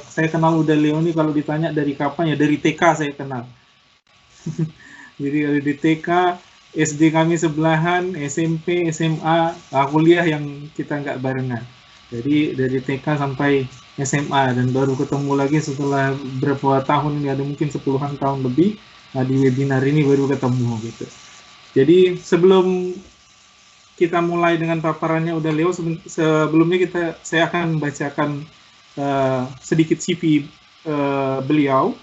saya kenal Uda Leo ini kalau ditanya dari kapan ya dari TK saya kenal. Jadi dari TK, SD kami sebelahan, SMP, SMA, kuliah yang kita nggak barengan. Jadi dari TK sampai SMA dan baru ketemu lagi setelah berapa tahun ini, ada mungkin 10-an tahun lebih. Nah, di webinar ini baru ketemu gitu. Jadi sebelum kita mulai dengan paparannya udah Leo, sebelumnya saya akan membacakan sedikit CV beliau.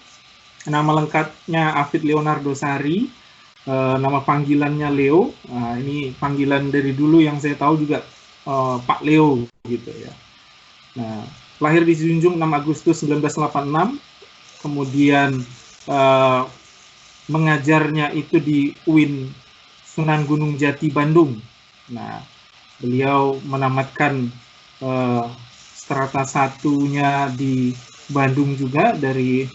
Nama lengkapnya Afid Leonardo Sari, nama panggilannya Leo. Ini panggilan dari dulu yang saya tahu juga Pak Leo gitu ya. Nah, lahir di Junjung 6 Agustus 1986, kemudian mengajarnya itu di UIN Sunan Gunung Jati Bandung. Nah, beliau menamatkan strata 1-nya di Bandung juga dari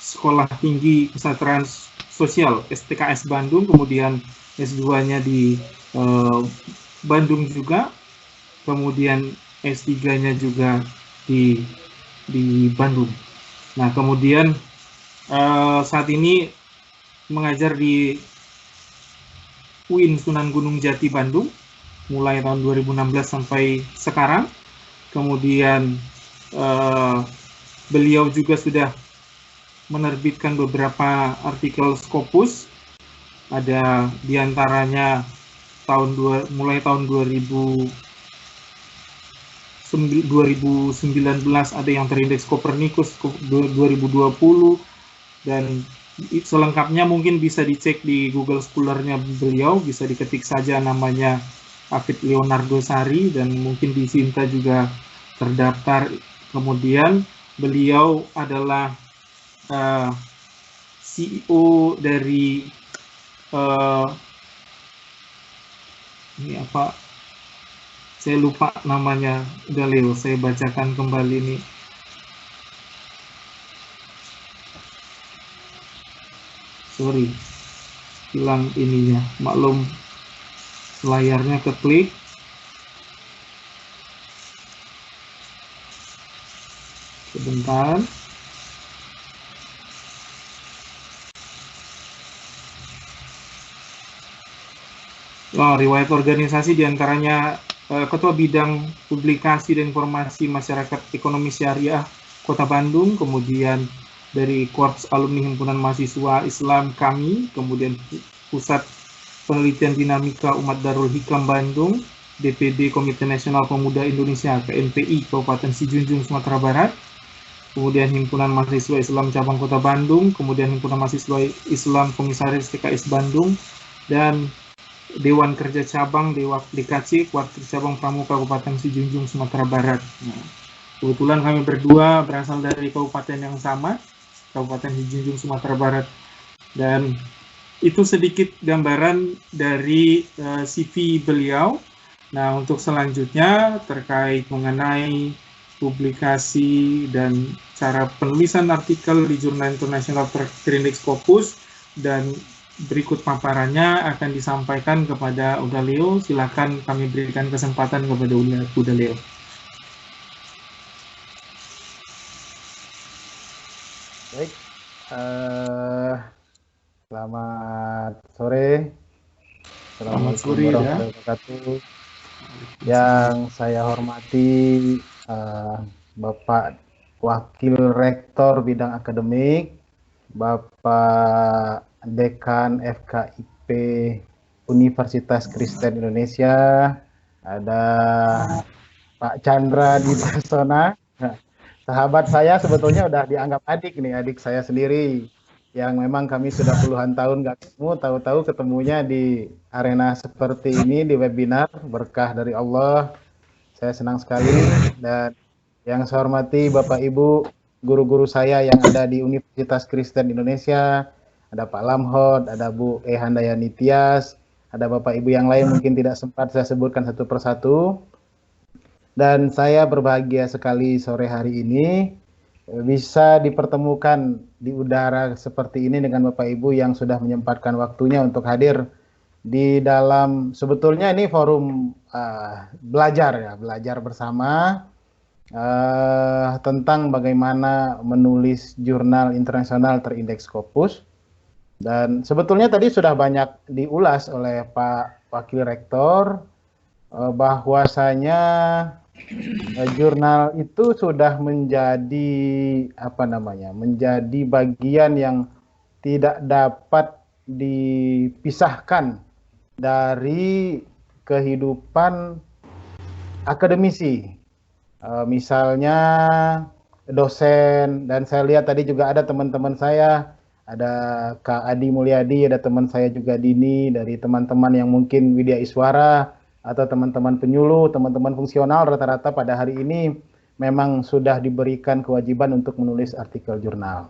Sekolah Tinggi Kesejahteraan Sosial STKS Bandung, kemudian S2-nya di Bandung juga, kemudian S3-nya juga di Bandung. Nah, kemudian saat ini mengajar di UIN Sunan Gunung Jati Bandung mulai tahun 2016 sampai sekarang. Kemudian beliau juga sudah menerbitkan beberapa artikel Scopus, ada diantaranya mulai tahun 2019 ada yang terindeks Copernicus 2020, dan selengkapnya mungkin bisa dicek di Google Scholar-nya beliau, bisa diketik saja namanya Afid Leonardo Sari dan mungkin di Sinta juga terdaftar. Kemudian beliau adalah CEO dari ini apa? Saya lupa namanya, udah Leo, saya bacakan kembali nih. Sorry, hilang ininya, maklum layarnya keklik. Sebentar. Riwayat organisasi diantaranya Ketua Bidang Publikasi dan Informasi Masyarakat Ekonomi Syariah Kota Bandung, kemudian dari Korps Alumni Himpunan Mahasiswa Islam kami, kemudian Pusat Penelitian Dinamika Umat Darul Hikam Bandung, DPD Komite Nasional Pemuda Indonesia KNPI Kabupaten Sijunjung Sumatera Barat, kemudian Himpunan Mahasiswa Islam Cabang Kota Bandung, kemudian Himpunan Mahasiswa Islam Komisaris TKS Bandung, dan Dewan Kerja Cabang DKC Kuartir Cabang Pramuka Kabupaten Sijunjung Sumatera Barat. Nah, kebetulan kami berdua berasal dari kabupaten yang sama, Kabupaten Sijunjung Sumatera Barat, dan itu sedikit gambaran dari CV beliau. Nah, untuk selanjutnya terkait mengenai publikasi dan cara penulisan artikel di jurnal internasional terindeks Scopus, dan berikut paparannya akan disampaikan kepada Uda Leo. Silakan kami berikan kesempatan kepada Uda Leo. Baik, selamat sore. Assalamualaikum warahmatullahi wabarakatuh. Yang saya hormati Bapak Wakil Rektor Bidang Akademik, Bapak Dekan FKIP Universitas Kristen Indonesia, ada Pak Chandra Dipasona. Sahabat saya sebetulnya udah dianggap adik nih, adik saya sendiri, yang memang kami sudah puluhan tahun gak ketemu, tahu-tahu ketemunya di arena seperti ini, di webinar, berkah dari Allah. Saya senang sekali. Dan yang saya hormati Bapak Ibu guru-guru saya yang ada di Universitas Kristen Indonesia, ada Pak Lamhot, ada Bu Handayani Tias, ada Bapak Ibu yang lain mungkin tidak sempat saya sebutkan satu persatu. Dan saya berbahagia sekali sore hari ini bisa dipertemukan di udara seperti ini dengan Bapak Ibu yang sudah menyempatkan waktunya untuk hadir di dalam, sebetulnya ini forum belajar ya, belajar bersama. tentang bagaimana menulis jurnal internasional terindeks Scopus. Dan sebetulnya tadi sudah banyak diulas oleh Pak Wakil Rektor bahwasanya jurnal itu sudah menjadi menjadi bagian yang tidak dapat dipisahkan dari kehidupan akademisi. Misalnya dosen, dan saya lihat tadi juga ada teman-teman saya, ada Kak Adi Mulyadi, ada teman saya juga Dini, dari teman-teman yang mungkin Widya Iswara, atau teman-teman penyuluh, teman-teman fungsional, rata-rata pada hari ini memang sudah diberikan kewajiban untuk menulis artikel jurnal.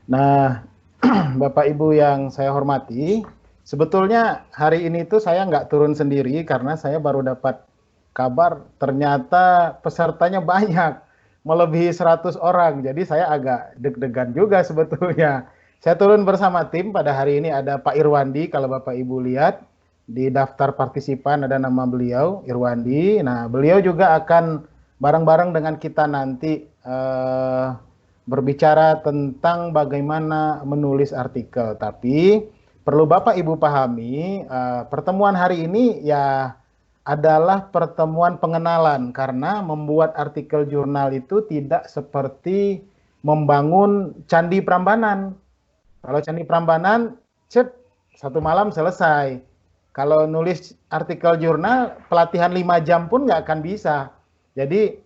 Nah, Bapak Ibu yang saya hormati, sebetulnya hari ini tuh saya nggak turun sendiri karena saya baru dapat kabar ternyata pesertanya banyak, melebihi 100 orang. Jadi saya agak deg-degan juga sebetulnya. Saya turun bersama tim, pada hari ini ada Pak Irwandi, kalau Bapak Ibu lihat di daftar partisipan ada nama beliau, Irwandi. Nah, beliau juga akan bareng-bareng dengan kita nanti berbicara tentang bagaimana menulis artikel. Tapi perlu Bapak Ibu pahami, pertemuan hari ini ya adalah pertemuan pengenalan, karena membuat artikel jurnal itu tidak seperti membangun candi Prambanan. Kalau candi Prambanan, cep, satu malam selesai. Kalau nulis artikel jurnal, pelatihan 5 jam pun nggak akan bisa. Jadi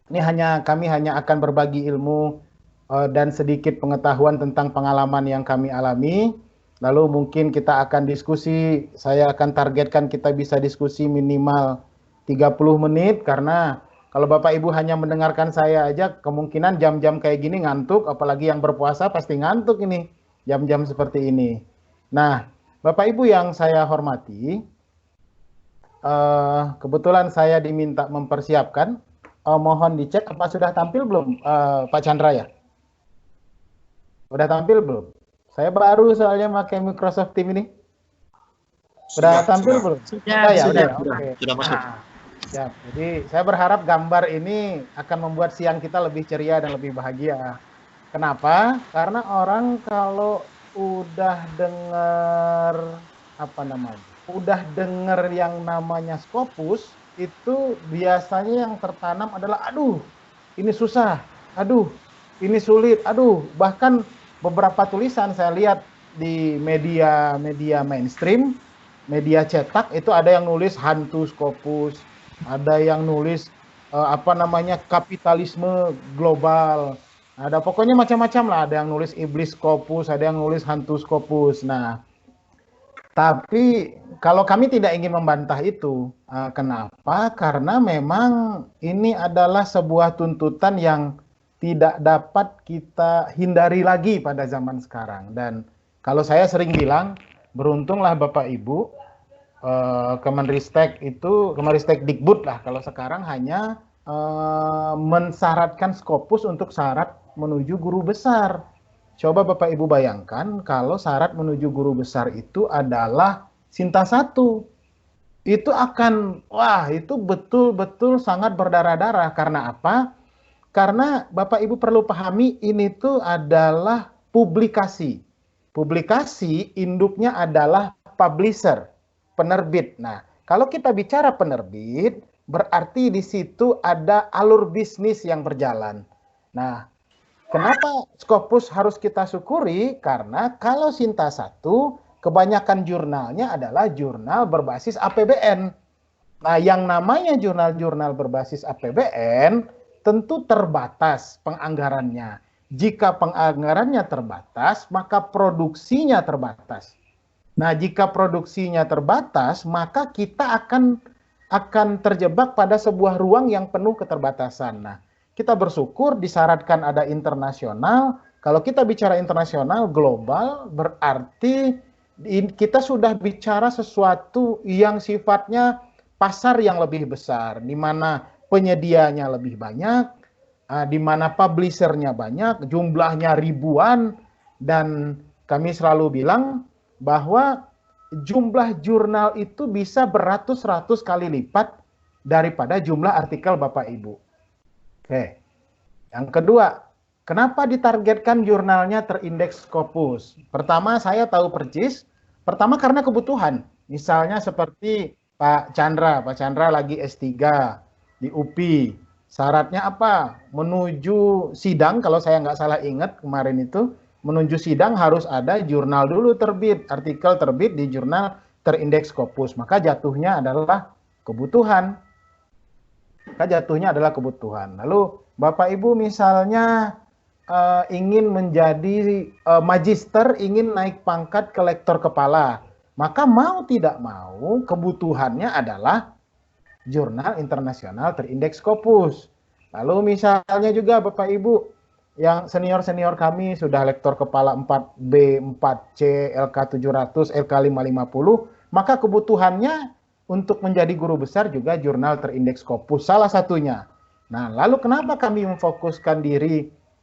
ini kami hanya akan berbagi ilmu dan sedikit pengetahuan tentang pengalaman yang kami alami. Lalu mungkin kita akan diskusi, saya akan targetkan kita bisa diskusi minimal 30 menit, karena kalau Bapak Ibu hanya mendengarkan saya aja, kemungkinan jam-jam kayak gini ngantuk, apalagi yang berpuasa pasti ngantuk ini, jam-jam seperti ini. Nah, Bapak Ibu yang saya hormati, kebetulan saya diminta mempersiapkan, mohon dicek apa sudah tampil belum Pak Chandra ya? Udah tampil belum? Saya baru soalnya pakai Microsoft Teams ini. Sudah tampil belum? Sudah, ya, sudah. Okay. Sudah masuk. Siap. Jadi saya berharap gambar ini akan membuat siang kita lebih ceria dan lebih bahagia. Kenapa? Karena orang kalau udah dengar udah dengar yang namanya Scopus, itu biasanya yang tertanam adalah aduh, ini susah, aduh, ini sulit, aduh, bahkan beberapa tulisan saya lihat di media mainstream, media cetak, itu ada yang nulis hantu Scopus, ada yang nulis kapitalisme global, ada pokoknya macam-macam lah, ada yang nulis iblis Scopus, ada yang nulis hantu Scopus. Nah, tapi kalau kami tidak ingin membantah itu, kenapa? Karena memang ini adalah sebuah tuntutan yang tidak dapat kita hindari lagi pada zaman sekarang. Dan kalau saya sering bilang, beruntunglah Bapak Ibu, Kemenristek Dikbud lah, kalau sekarang hanya mensyaratkan Scopus untuk syarat menuju guru besar. Coba Bapak Ibu bayangkan kalau syarat menuju guru besar itu adalah Sinta 1. Itu akan, itu betul-betul sangat berdarah-darah. Karena apa? Karena Bapak Ibu perlu pahami, ini tuh adalah publikasi. Publikasi induknya adalah publisher, penerbit. Nah, kalau kita bicara penerbit, berarti di situ ada alur bisnis yang berjalan. Nah, kenapa Scopus harus kita syukuri? Karena kalau Sinta 1, kebanyakan jurnalnya adalah jurnal berbasis APBN. Nah, yang namanya jurnal-jurnal berbasis APBN tentu terbatas penganggarannya. Jika penganggarannya terbatas, maka produksinya terbatas. Nah, jika produksinya terbatas, maka kita akan terjebak pada sebuah ruang yang penuh keterbatasan. Nah, kita bersyukur disyaratkan ada internasional. Kalau kita bicara internasional, global, berarti kita sudah bicara sesuatu yang sifatnya pasar yang lebih besar, di mana penyedianya lebih banyak, di mana publishernya banyak, jumlahnya ribuan, dan kami selalu bilang bahwa jumlah jurnal itu bisa beratus-ratus kali lipat daripada jumlah artikel Bapak Ibu. Oke. Yang kedua, kenapa ditargetkan jurnalnya terindeks Scopus? Pertama, saya tahu persis. Pertama karena kebutuhan. Misalnya seperti Pak Chandra lagi S3 di UPI. Syaratnya apa? Menuju sidang, kalau saya nggak salah ingat kemarin itu, menuju sidang harus ada jurnal dulu terbit, artikel terbit di jurnal terindeks Scopus. Maka jatuhnya adalah kebutuhan. Lalu Bapak Ibu misalnya ingin menjadi magister, ingin naik pangkat ke lektor kepala, maka mau tidak mau kebutuhannya adalah jurnal internasional terindeks Scopus. Lalu misalnya juga Bapak Ibu yang senior-senior kami sudah lektor kepala 4B, 4C, LK 700, LK 550, maka kebutuhannya untuk menjadi guru besar juga jurnal terindeks Scopus salah satunya. Nah, lalu kenapa kami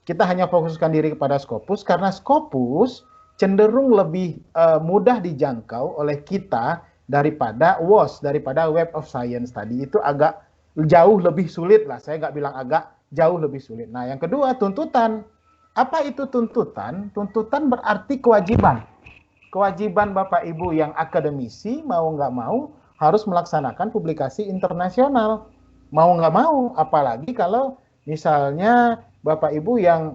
kita hanya fokuskan diri kepada Scopus? Karena Scopus cenderung lebih mudah dijangkau oleh kita daripada WOS, daripada Web of Science tadi. Itu agak jauh lebih sulit lah, saya nggak bilang agak, jauh lebih sulit. Nah, yang kedua, tuntutan. Apa itu tuntutan? Tuntutan berarti kewajiban. Kewajiban Bapak Ibu yang akademisi, mau nggak mau, harus melaksanakan publikasi internasional. Mau nggak mau, apalagi kalau misalnya Bapak Ibu yang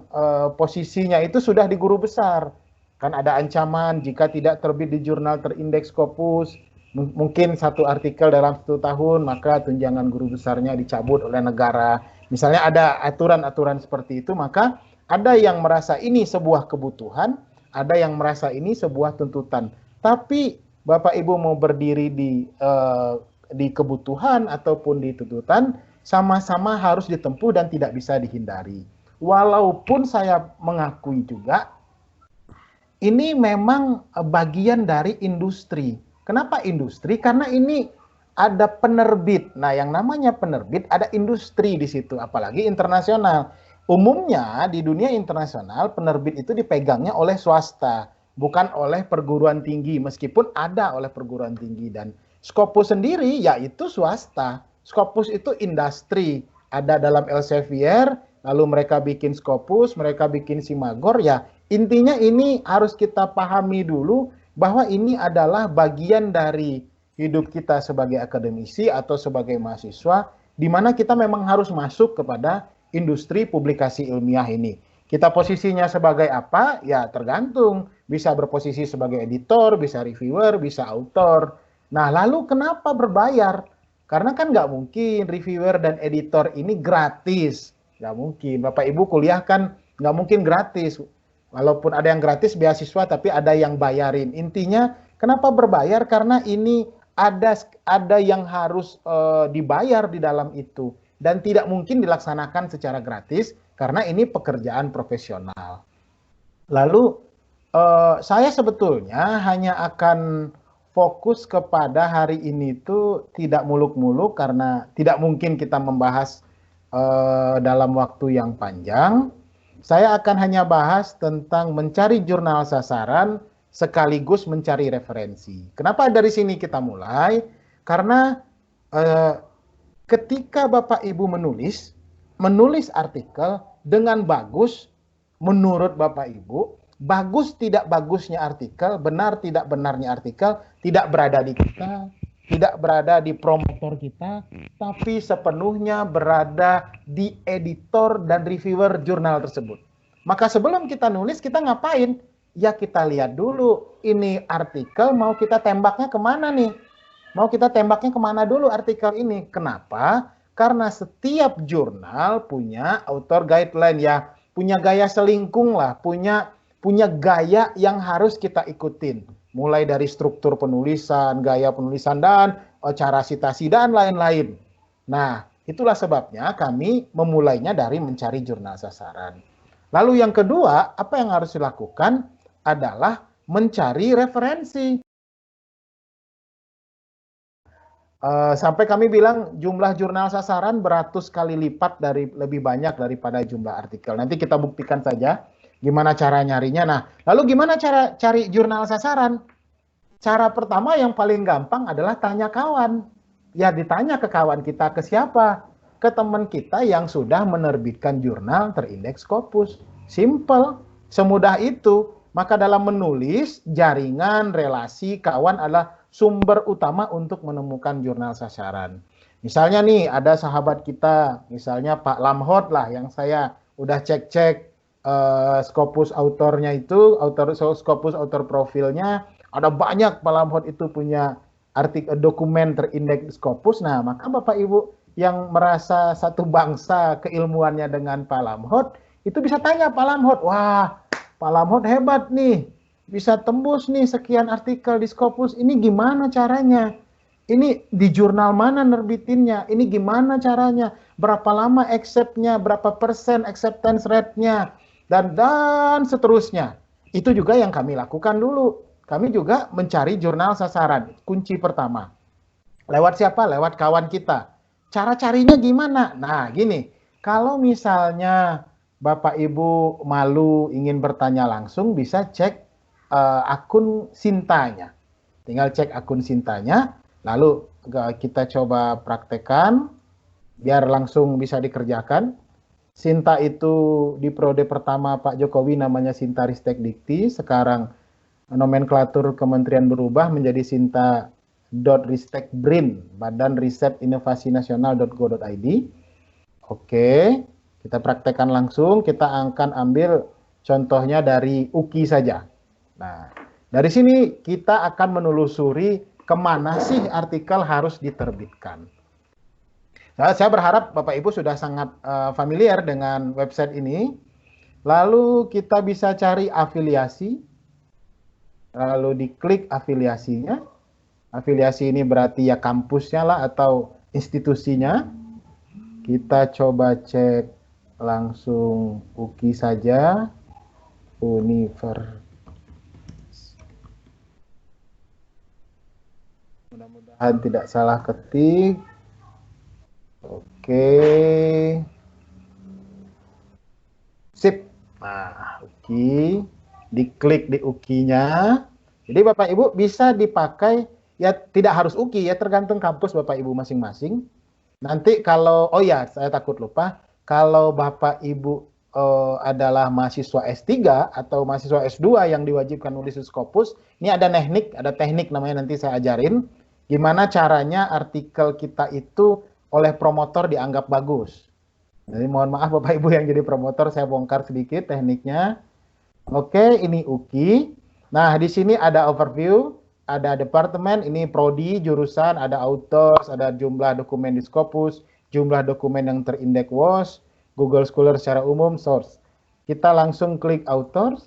posisinya itu sudah di guru besar. Kan ada ancaman jika tidak terbit di jurnal terindeks Scopus, mungkin satu artikel dalam 1 tahun, maka tunjangan guru besarnya dicabut oleh negara. Misalnya ada aturan-aturan seperti itu, maka ada yang merasa ini sebuah kebutuhan, ada yang merasa ini sebuah tuntutan. Tapi Bapak Ibu mau berdiri di kebutuhan ataupun di tuntutan, sama-sama harus ditempuh dan tidak bisa dihindari. Walaupun saya mengakui juga, ini memang bagian dari industri. Kenapa industri? Karena ini ada penerbit. Nah, yang namanya penerbit ada industri di situ, apalagi internasional. Umumnya di dunia internasional penerbit itu dipegangnya oleh swasta, bukan oleh perguruan tinggi, meskipun ada oleh perguruan tinggi. Dan Scopus sendiri yaitu swasta. Scopus itu industri, ada dalam Elsevier, lalu mereka bikin Scopus, mereka bikin Simagor. Ya, intinya ini harus kita pahami dulu bahwa ini adalah bagian dari hidup kita sebagai akademisi atau sebagai mahasiswa, di mana kita memang harus masuk kepada industri publikasi ilmiah ini. Kita posisinya sebagai apa? Ya tergantung. Bisa berposisi sebagai editor, bisa reviewer, bisa author. Nah, lalu kenapa berbayar? Karena kan nggak mungkin reviewer dan editor ini gratis. Nggak mungkin. Bapak Ibu kuliah kan nggak mungkin gratis. Walaupun ada yang gratis beasiswa, tapi ada yang bayarin. Intinya kenapa berbayar? Karena ini ada yang harus dibayar di dalam itu. Dan tidak mungkin dilaksanakan secara gratis, karena ini pekerjaan profesional. Lalu saya sebetulnya hanya akan fokus kepada hari ini itu tidak muluk-muluk, karena tidak mungkin kita membahas dalam waktu yang panjang. Saya akan hanya bahas tentang mencari jurnal sasaran sekaligus mencari referensi. Kenapa dari sini kita mulai? Karena ketika Bapak Ibu menulis artikel dengan bagus, menurut Bapak Ibu, bagus tidak bagusnya artikel, benar tidak benarnya artikel, tidak berada di kita, tidak berada di promotor kita, tapi sepenuhnya berada di editor dan reviewer jurnal tersebut. Maka sebelum kita nulis, kita ngapain? Ya kita lihat dulu, ini artikel mau kita tembaknya kemana nih? Mau kita tembaknya kemana dulu artikel ini? Kenapa? Karena setiap jurnal punya author guideline, ya punya gaya selingkung lah, punya gaya yang harus kita ikutin. Mulai dari struktur penulisan, gaya penulisan, dan cara sitasi, dan lain-lain. Nah, itulah sebabnya kami memulainya dari mencari jurnal sasaran. Lalu yang kedua, apa yang harus dilakukan adalah mencari referensi. Sampai kami bilang jumlah jurnal sasaran beratus kali lipat lebih banyak daripada jumlah artikel. Nanti kita buktikan saja gimana cara nyarinya. Nah, lalu gimana cara cari jurnal sasaran? Cara pertama yang paling gampang adalah tanya kawan. Ya ditanya ke kawan kita, ke siapa? ke teman kita yang sudah menerbitkan jurnal terindeks Scopus. Simple, semudah itu. Maka dalam menulis, jaringan, relasi, kawan adalah sumber utama untuk menemukan jurnal sasaran. Misalnya nih, ada sahabat kita, misalnya Pak Lamhot lah, yang saya udah cek-cek Scopus autornya itu, Scopus autor profilnya, ada banyak Pak Lamhot itu punya dokumen terindeks Scopus. Nah, maka Bapak Ibu yang merasa satu bangsa keilmuannya dengan Pak Lamhot, itu bisa tanya Pak Lamhot, wah Pak Lamhot hebat nih, bisa tembus nih sekian artikel di Scopus, ini gimana caranya? Ini di jurnal mana nerbitinnya? Ini gimana caranya? Berapa lama accept-nya? Berapa persen acceptance rate-nya? Dan seterusnya. Itu juga yang kami lakukan dulu. Kami juga mencari jurnal sasaran. Kunci pertama. Lewat siapa? Lewat kawan kita. Cara carinya gimana? Nah, gini. Kalau misalnya Bapak Ibu malu ingin bertanya langsung, bisa cek akun Sintanya. Tinggal cek akun Sintanya, lalu kita coba praktekkan, biar langsung bisa dikerjakan. Sinta itu di periode pertama Pak Jokowi namanya Sinta Ristek Dikti, sekarang nomenklatur kementerian berubah menjadi Sinta.Ristekbrin, Badan Riset Inovasi Nasional.go.id. Oke. Kita praktekkan langsung, kita akan ambil contohnya dari UKI saja. Nah, dari sini kita akan menelusuri kemana sih artikel harus diterbitkan. Nah, saya berharap Bapak Ibu sudah sangat familiar dengan website ini. Lalu kita bisa cari afiliasi, lalu diklik afiliasinya. Afiliasi ini berarti ya kampusnya lah atau institusinya. Kita coba cek langsung UKI saja, mudah-mudahan tidak salah ketik. Oke, sip. Nah, UKI, diklik di UKI-nya. Jadi Bapak Ibu bisa dipakai, ya tidak harus UKI ya, tergantung kampus Bapak Ibu masing-masing. Nanti kalau, oh ya saya takut lupa, kalau Bapak Ibu adalah mahasiswa S3 atau mahasiswa S2 yang diwajibkan nulis Scopus, ini ada teknik namanya, nanti saya ajarin gimana caranya artikel kita itu oleh promotor dianggap bagus. Jadi mohon maaf Bapak Ibu yang jadi promotor, saya bongkar sedikit tekniknya. Oke, ini UKI. Nah, di sini ada overview, ada departemen, ini prodi, jurusan, ada authors, ada jumlah dokumen di Scopus, jumlah dokumen yang terindeks WOS, Google Scholar secara umum, source. Kita langsung klik authors.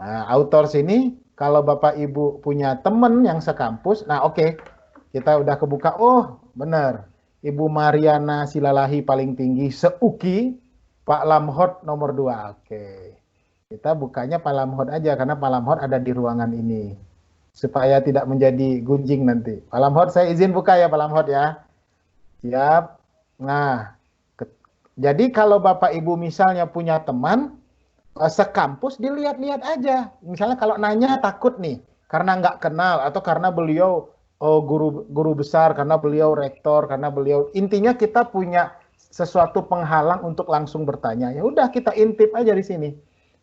Nah, authors ini kalau Bapak Ibu punya teman yang sekampus, nah oke, kita udah kebuka, oh benar, Ibu Mariana Silalahi paling tinggi se-UKI, Pak Lamhot nomor 2, oke. Kita bukanya Pak Lamhot aja, karena Pak Lamhot ada di ruangan ini. Supaya tidak menjadi gunjing nanti. Pak Lamhot, saya izin buka ya Pak Lamhot ya. Siap. Nah, jadi kalau Bapak Ibu misalnya punya teman, sekampus dilihat-lihat aja. Misalnya kalau nanya takut nih, karena nggak kenal, atau karena beliau guru besar, karena beliau rektor, karena beliau... Intinya kita punya sesuatu penghalang untuk langsung bertanya. Ya udah kita intip aja di sini.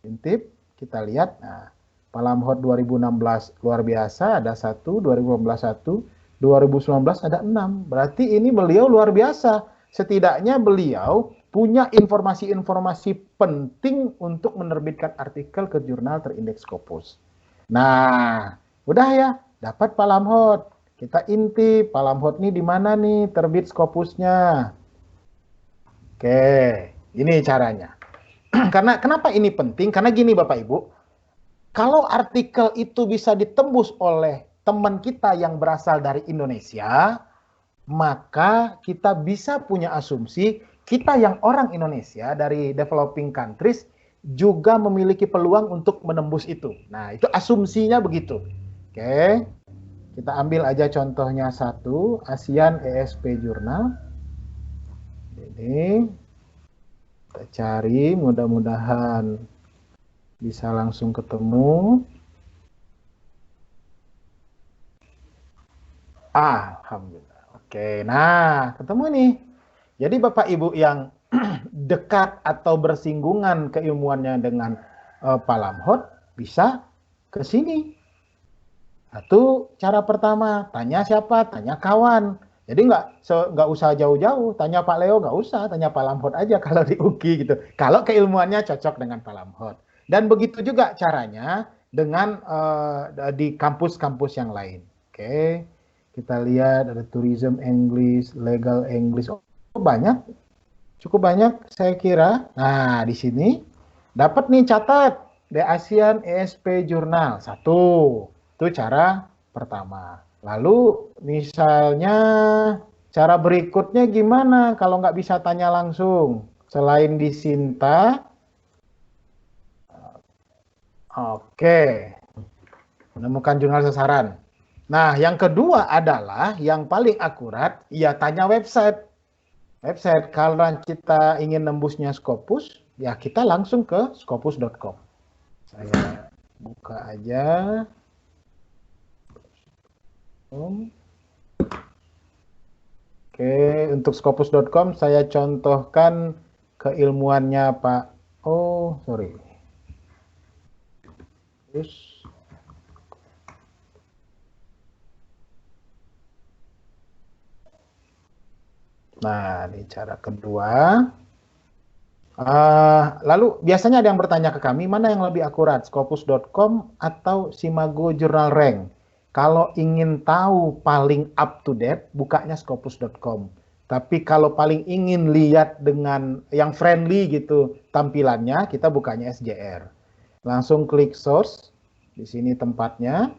Intip, kita lihat, nah, Pak Lamhot 2016 luar biasa, ada 1, 2015 1, 2019 ada 6. Berarti ini beliau luar biasa. Setidaknya beliau punya informasi-informasi penting untuk menerbitkan artikel ke jurnal terindeks Scopus. Nah, udah ya, dapat Pak Lamhot. Kita intip, Pak Lamhot nih di mana nih terbit Scopusnya. Oke, ini caranya. Karena kenapa ini penting? Karena gini Bapak Ibu, kalau artikel itu bisa ditembus oleh teman kita yang berasal dari Indonesia, maka kita bisa punya asumsi kita yang orang Indonesia dari developing countries juga memiliki peluang untuk menembus itu. Nah, itu asumsinya begitu. Oke, kita ambil aja contohnya 1, ASEAN ESP Journal. Ini kita cari, mudah-mudahan bisa langsung ketemu. Alhamdulillah. Oke, nah ketemu nih. Jadi Bapak Ibu yang dekat atau bersinggungan keilmuannya dengan Pak Lamhot bisa ke sini. Satu cara pertama, tanya siapa? Tanya kawan. Jadi nggak usah jauh-jauh, tanya Pak Leo nggak usah, tanya Pak Lamhot aja kalau di UKI gitu. Kalau keilmuannya cocok dengan Pak Lamhot. Dan begitu juga caranya dengan di kampus-kampus yang lain. Oke, kita lihat ada tourism English, legal English, oh, banyak, cukup banyak saya kira. Nah di sini dapat nih catat The ASEAN ESP Journal satu. Itu cara pertama. Lalu misalnya cara berikutnya gimana kalau nggak bisa tanya langsung? Selain di Sinta, oke, menemukan jurnal sasaran. Nah, yang kedua adalah yang paling akurat, ya tanya website. Website, kalau kita ingin nembusnya Scopus, ya kita langsung ke scopus.com. Saya buka aja. Oke, untuk scopus.com saya contohkan keilmuannya Pak. Oh, sorry. Terus. Nah, ini cara kedua. Lalu biasanya ada yang bertanya ke kami, mana yang lebih akurat, scopus.com atau Simago Journal Rank? Kalau ingin tahu paling up to date, bukanya scopus.com. Tapi kalau paling ingin lihat dengan yang friendly gitu tampilannya, kita bukanya SJR. Langsung klik source, di sini tempatnya.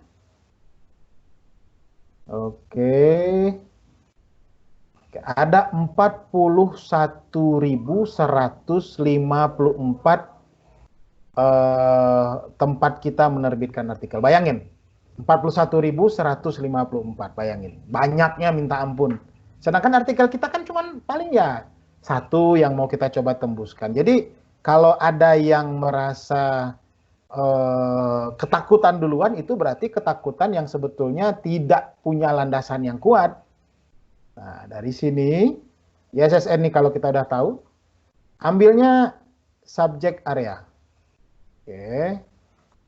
Oke. Ada 41.154 tempat kita menerbitkan artikel. Bayangin, 41.154, bayangin. Banyaknya minta ampun. Sedangkan artikel kita kan cuma paling ya satu yang mau kita coba tembuskan. Jadi kalau ada yang merasa ketakutan duluan, itu berarti ketakutan yang sebetulnya tidak punya landasan yang kuat. Nah, dari sini, ISSN nih kalau kita udah tahu, ambilnya subjek area. Oke,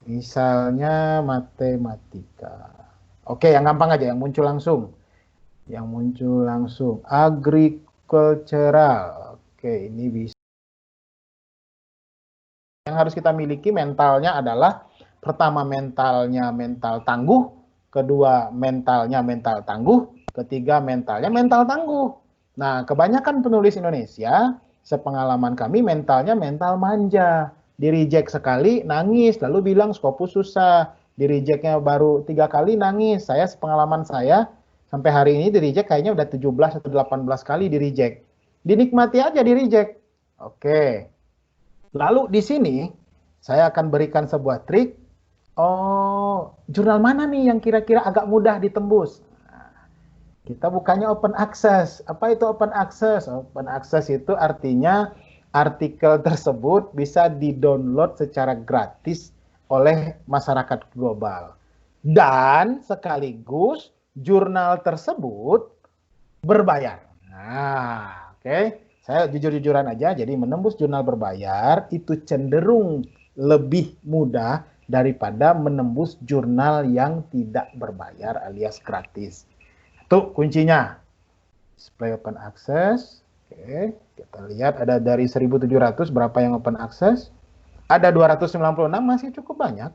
misalnya matematika. Oke, yang gampang aja, yang muncul langsung. Yang muncul langsung, agricultural. Oke, ini bisa. Yang harus kita miliki mentalnya adalah, pertama mentalnya mental tangguh, kedua mentalnya mental tangguh, ketiga mentalnya mental tangguh. Nah, kebanyakan penulis Indonesia, sepengalaman kami mentalnya mental manja. Di reject sekali, nangis, lalu bilang Scopus susah. Di rejectnya baru 3 kali, nangis. Saya sepengalaman saya, sampai hari ini di reject kayaknya udah 17 atau 18 kali di reject. Dinikmati aja di reject. Oke. Lalu di sini, saya akan berikan sebuah trik. Oh, jurnal mana nih yang kira-kira agak mudah ditembus? Kita bukanya open access. Apa itu open access? Open access itu artinya artikel tersebut bisa di-download secara gratis oleh masyarakat global. Dan sekaligus jurnal tersebut berbayar. Nah, oke. Saya jujur-jujuran aja, jadi menembus jurnal berbayar itu cenderung lebih mudah daripada menembus jurnal yang tidak berbayar alias gratis. Itu kuncinya. Display open access. Oke, kita lihat ada dari 1.700 berapa yang open access. Ada 296, masih cukup banyak.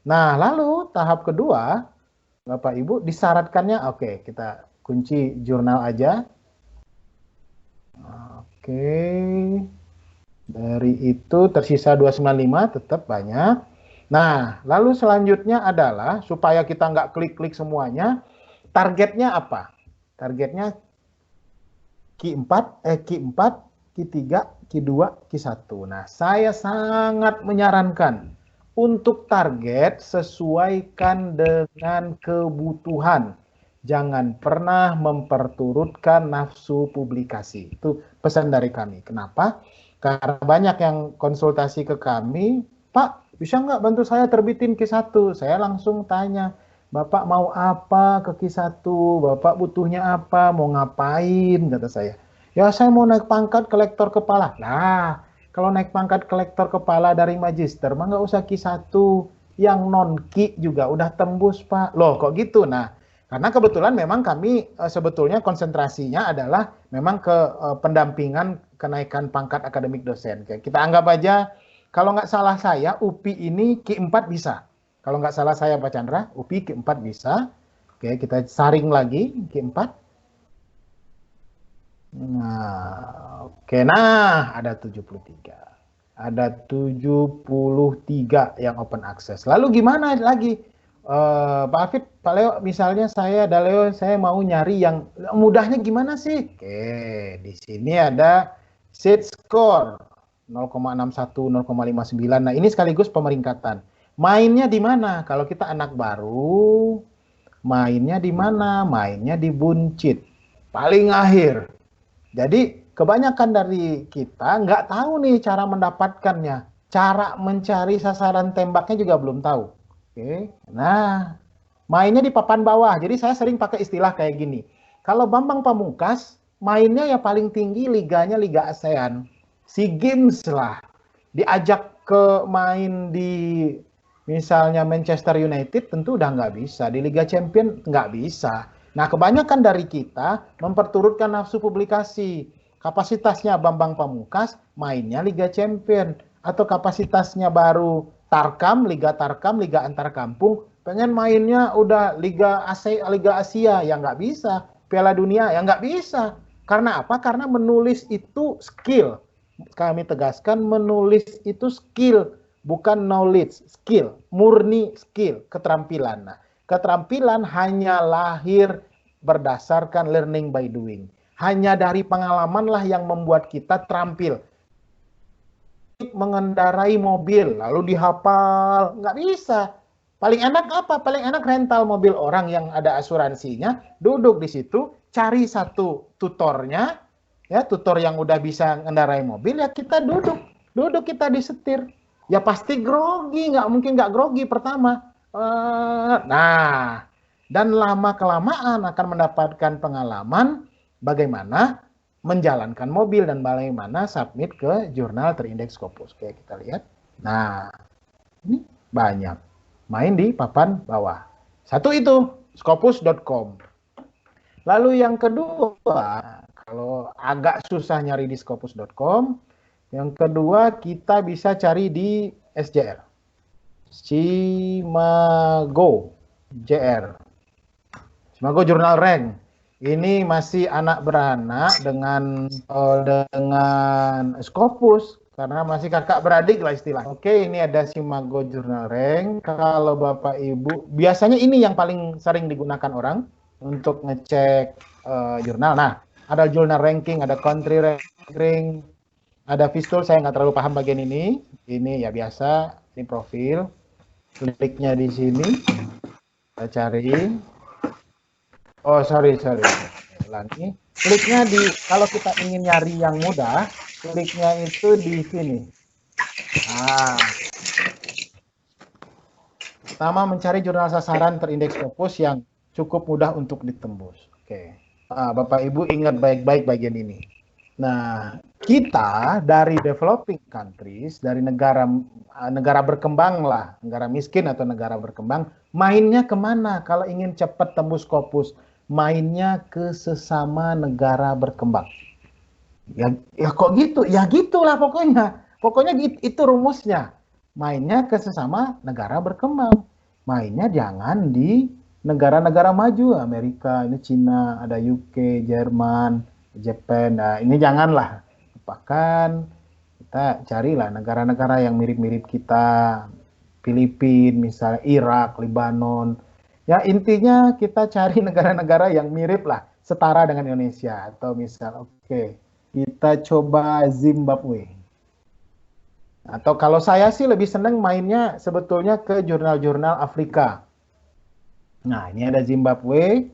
Nah, lalu tahap kedua, Bapak Ibu, disyaratkannya, oke, kita kunci jurnal aja. Oke. Dari itu tersisa 295, tetap banyak. Nah, lalu selanjutnya adalah, supaya kita nggak klik-klik semuanya, targetnya apa? Targetnya Q4, Q3, Q2, Q1. Nah, saya sangat menyarankan untuk target sesuaikan dengan kebutuhan. Jangan pernah memperturutkan nafsu publikasi. Itu pesan dari kami. Kenapa? Karena banyak yang konsultasi ke kami, Pak, bisa nggak bantu saya terbitin Q1? Saya langsung tanya, Bapak mau apa ke Q1? Bapak butuhnya apa? Mau ngapain? Kata saya. Ya saya mau naik pangkat kolektor kepala. Nah, kalau naik pangkat kolektor kepala dari magister, mah nggak usah Q1. Yang non-Ki juga udah tembus, Pak. Loh, kok gitu? Nah, karena kebetulan memang kami sebetulnya konsentrasinya adalah memang ke pendampingan kenaikan pangkat akademik dosen. Kita anggap aja, kalau nggak salah saya, UPI ini Q4 bisa. Kalau nggak salah saya, Pak Chandra, UPI Q4 bisa. Oke, kita saring lagi Q4. Nah, oke. Nah, ada 73. Ada 73 yang open access. Lalu gimana lagi? Pak Afid, Pak Leo, misalnya saya, ada Leo, saya mau nyari yang mudahnya gimana sih? Oke, di sini ada seed score 0,61, 0,59. Nah, ini sekaligus pemeringkatan. Mainnya di mana? Kalau kita anak baru, mainnya di mana? Mainnya di buncit. Paling akhir. Jadi kebanyakan dari kita nggak tahu nih cara mendapatkannya. Cara mencari sasaran tembaknya juga belum tahu. Oke. Nah, mainnya di papan bawah. Jadi saya sering pakai istilah kayak gini. Kalau Bambang Pamungkas, mainnya ya paling tinggi liganya Liga ASEAN. SEA Games lah. Diajak ke main di misalnya Manchester United tentu udah nggak bisa. Di Liga Champion nggak bisa. Nah, kebanyakan dari kita memperturutkan nafsu publikasi. Kapasitasnya Bambang Pamungkas, mainnya Liga Champion. Atau kapasitasnya baru Tarkam, Liga Antar Kampung, pengen mainnya udah Liga Asia, ya nggak bisa. Piala Dunia, ya nggak bisa. Karena apa? Karena menulis itu skill. Kami tegaskan, menulis itu skill, bukan knowledge, skill. Murni skill, keterampilan. Nah, keterampilan hanya lahir berdasarkan learning by doing. Hanya dari pengalamanlah yang membuat kita terampil. Mengendarai mobil, lalu dihafal, nggak bisa. Paling enak apa? Paling enak rental mobil orang yang ada asuransinya, duduk di situ, cari satu tutornya, ya tutor yang udah bisa mengendarai mobil, ya kita duduk kita disetir. Ya pasti grogi, nggak mungkin nggak grogi pertama. Nah, dan lama-kelamaan akan mendapatkan pengalaman bagaimana menjalankan mobil dan bagaimana submit ke jurnal terindeks Scopus. Oke, kita lihat. Nah, ini banyak. Main di papan bawah. Satu itu, scopus.com. Lalu yang kedua, kalau agak susah nyari di scopus.com, yang kedua kita bisa cari di SJR. Simago JR. Simago Jurnal Rank. Ini masih anak beranak dengan Scopus karena masih kakak beradik lah istilahnya. Oke, ini ada Simago Jurnal Rank. Kalau Bapak Ibu, biasanya ini yang paling sering digunakan orang untuk ngecek jurnal. Nah, ada jurnal ranking, ada country ranking, ada Vistul. Saya nggak terlalu paham bagian ini. Ini ya biasa, ini profil. Kliknya di sini, kita cari. Oh, sorry. Ulangi. Kliknya di, kalau kita ingin nyari yang mudah, kliknya itu di sini. Nah, pertama mencari jurnal sasaran terindeks Scopus yang cukup mudah untuk ditembus. Oke. Bapak Ibu ingat baik-baik bagian ini. Nah, kita dari developing countries, dari negara berkembang lah, negara miskin atau negara berkembang, mainnya kemana kalau ingin cepat tembus Scopus? Mainnya ke sesama negara berkembang. Ya kok gitu? Ya gitulah pokoknya. Pokoknya itu rumusnya. Mainnya ke sesama negara berkembang. Mainnya jangan di negara-negara maju. Amerika, ini Cina, ada UK, Jerman, Jepang. Nah, ini janganlah. Bahkan kita carilah negara-negara yang mirip-mirip kita. Filipina, misalnya Irak, Lebanon. Ya intinya kita cari negara-negara yang mirip lah, setara dengan Indonesia. Atau misal, oke, kita coba Zimbabwe. Atau kalau saya sih lebih senang mainnya sebetulnya ke jurnal-jurnal Afrika. Nah, ini ada Zimbabwe.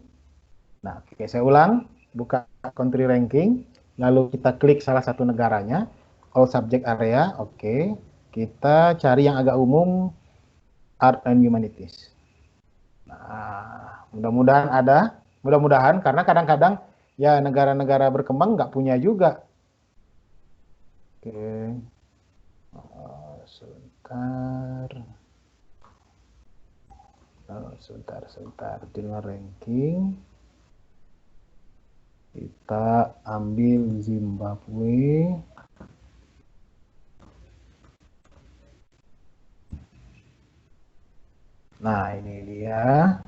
Nah, oke, saya ulang, buka country ranking, lalu kita klik salah satu negaranya, all subject area, oke. Kita cari yang agak umum, art and humanities. Nah, mudah-mudahan ada, mudah-mudahan karena kadang-kadang ya negara-negara berkembang nggak punya juga. Oke, sebentar, sebentar, dengan ranking kita ambil Zimbabwe. Nah, ini dia.